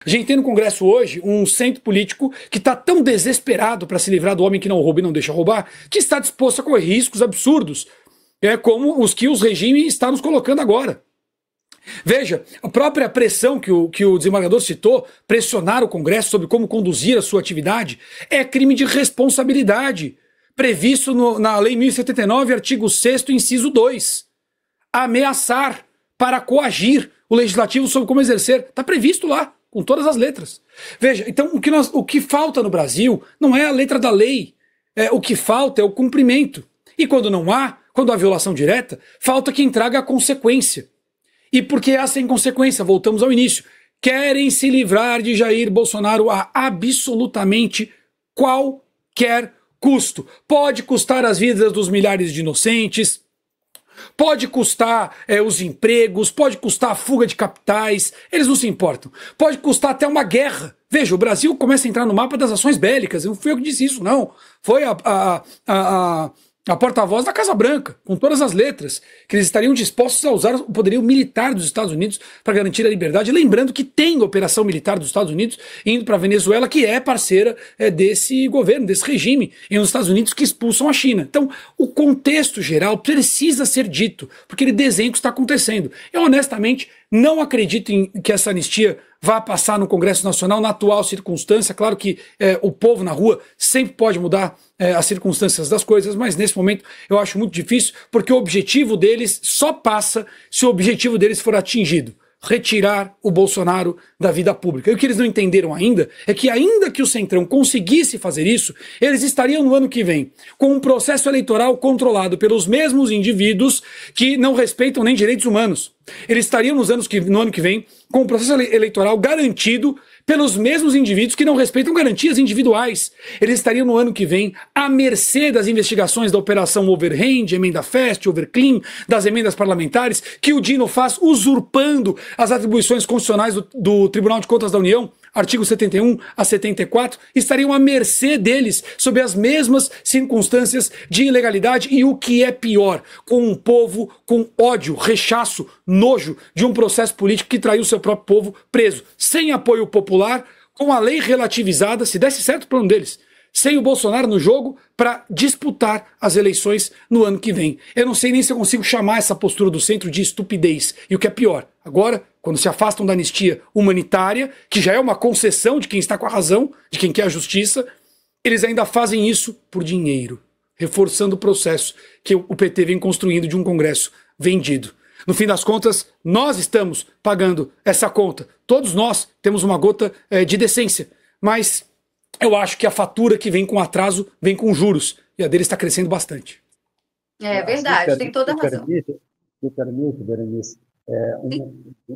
A gente tem no Congresso hoje um centro político que está tão desesperado para se livrar do homem que não rouba e não deixa roubar, que está disposto a correr riscos absurdos, como os que os regimes estão nos colocando agora. Veja, a própria pressão que o desembargador citou, pressionar o Congresso sobre como conduzir a sua atividade, é crime de responsabilidade, previsto na Lei 1079, artigo 6º, inciso 2. Ameaçar para coagir o legislativo sobre como exercer. Está previsto lá, com todas as letras. Veja, então o que falta no Brasil não é a letra da lei, o que falta é o cumprimento. E quando não há, quando há violação direta, falta quem traga a consequência. E porque essa inconsequência, voltamos ao início, querem se livrar de Jair Bolsonaro a absolutamente qualquer custo. Pode custar as vidas dos milhares de inocentes, pode custar os empregos, pode custar a fuga de capitais, eles não se importam. Pode custar até uma guerra. Veja, o Brasil começa a entrar no mapa das ações bélicas, não fui eu que disse isso, não. Foi a porta-voz da Casa Branca, com todas as letras, que eles estariam dispostos a usar o poderio militar dos Estados Unidos para garantir a liberdade, lembrando que tem operação militar dos Estados Unidos indo para a Venezuela, que é parceira desse governo, desse regime, e nos Estados Unidos que expulsam a China. Então, o contexto geral precisa ser dito, porque ele desenha o que está acontecendo. Eu, honestamente, não acredito que essa anistia vá passar no Congresso Nacional na atual circunstância. Claro que o povo na rua sempre pode mudar as circunstâncias das coisas, mas nesse momento eu acho muito difícil, porque o objetivo deles só passa se o objetivo deles for atingido: retirar o Bolsonaro da vida pública. E o que eles não entenderam ainda é que, ainda que o Centrão conseguisse fazer isso, eles estariam no ano que vem com um processo eleitoral controlado pelos mesmos indivíduos que não respeitam nem direitos humanos. Eles estariam no ano que vem com um processo eleitoral garantido pelos mesmos indivíduos que não respeitam garantias individuais. Eles estariam no ano que vem à mercê das investigações da Operação Overhand, Emenda Fest, Overclean, das emendas parlamentares, que o Dino faz usurpando as atribuições constitucionais do Tribunal de Contas da União, artigo 71 a 74, estariam à mercê deles, sob as mesmas circunstâncias de ilegalidade e, o que é pior, com um povo com ódio, rechaço, nojo de um processo político que traiu seu próprio povo preso, sem apoio popular, com a lei relativizada, se desse certo o plano deles, sem o Bolsonaro no jogo para disputar as eleições no ano que vem. Eu não sei nem se eu consigo chamar essa postura do centro de estupidez. E o que é pior, agora, quando se afastam da anistia humanitária, que já é uma concessão de quem está com a razão, de quem quer a justiça, eles ainda fazem isso por dinheiro, reforçando o processo que o PT vem construindo de um Congresso vendido. No fim das contas, nós estamos pagando essa conta. Todos nós temos uma gota de decência, mas eu acho que a fatura que vem com atraso vem com juros, e a dele está crescendo bastante. É verdade, tem toda a razão. Me permite, Berenice,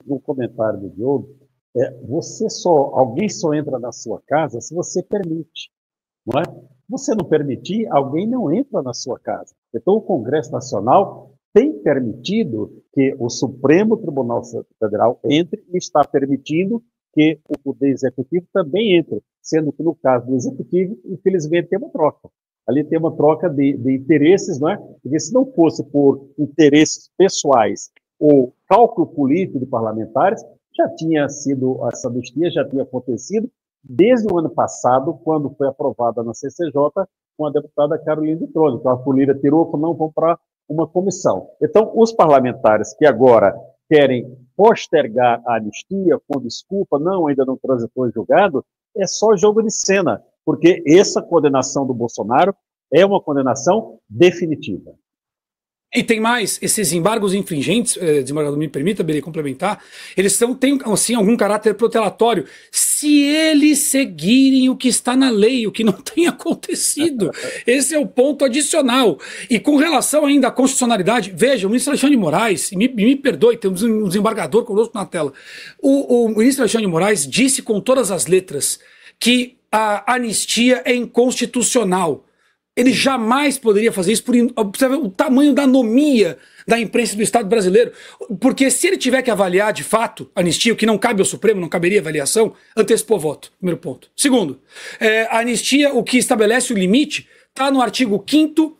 um comentário do Diogo. Alguém só entra na sua casa se você permite, não é? Você não permitir, alguém não entra na sua casa. Então, o Congresso Nacional tem permitido que o Supremo Tribunal Federal entre e está permitindo que o Poder Executivo também entre, sendo que no caso do Executivo, infelizmente, tem uma troca. Ali tem uma troca de interesses, não é? Porque se não fosse por interesses pessoais ou cálculo político de parlamentares, já tinha sido, essa anistia já tinha acontecido desde o ano passado, quando foi aprovada na CCJ com a deputada Carolina de Trolli. Então a Folha tirou e falou: não, vamos para uma comissão. Então, os parlamentares que agora querem postergar a anistia com desculpa, não, ainda não transitou em julgado, é só jogo de cena, porque essa condenação do Bolsonaro é uma condenação definitiva. E tem mais, esses embargos infringentes, desembargador, me permita, Beli, complementar, eles têm, assim, algum caráter protelatório, se eles seguirem o que está na lei, o que não tem acontecido. Esse é o ponto adicional. E com relação ainda à constitucionalidade, veja, o ministro Alexandre de Moraes, me perdoe, temos um desembargador conosco na tela, o ministro Alexandre de Moraes disse com todas as letras que a anistia é inconstitucional. Ele jamais poderia fazer isso, por observar o tamanho da anomia da imprensa do Estado brasileiro. Porque se ele tiver que avaliar de fato a anistia, o que não cabe ao Supremo, não caberia avaliação, antecipou voto. Primeiro ponto. Segundo, a anistia, o que estabelece o limite, está no artigo 5º,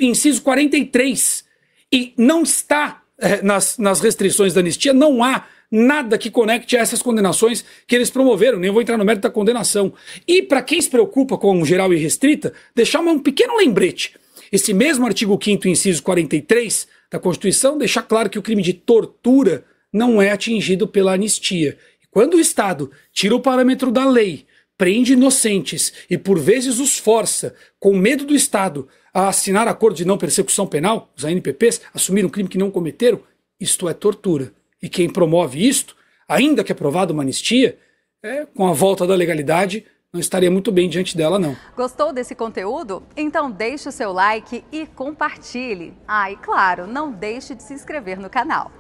inciso 43. E não está nas restrições da anistia, não há nada que conecte a essas condenações que eles promoveram, nem vou entrar no mérito da condenação. E para quem se preocupa com geral e restrita, deixar um pequeno lembrete. Esse mesmo artigo 5º, inciso 43 da Constituição, deixa claro que o crime de tortura não é atingido pela anistia. E quando o Estado tira o parâmetro da lei, prende inocentes e por vezes os força, com medo do Estado, a assinar acordo de não persecução penal, os ANPPs, assumir um crime que não cometeram, isto é tortura. E quem promove isto, ainda que aprovada uma anistia, com a volta da legalidade, não estaria muito bem diante dela, não. Gostou desse conteúdo? Então deixe o seu like e compartilhe. E claro, não deixe de se inscrever no canal.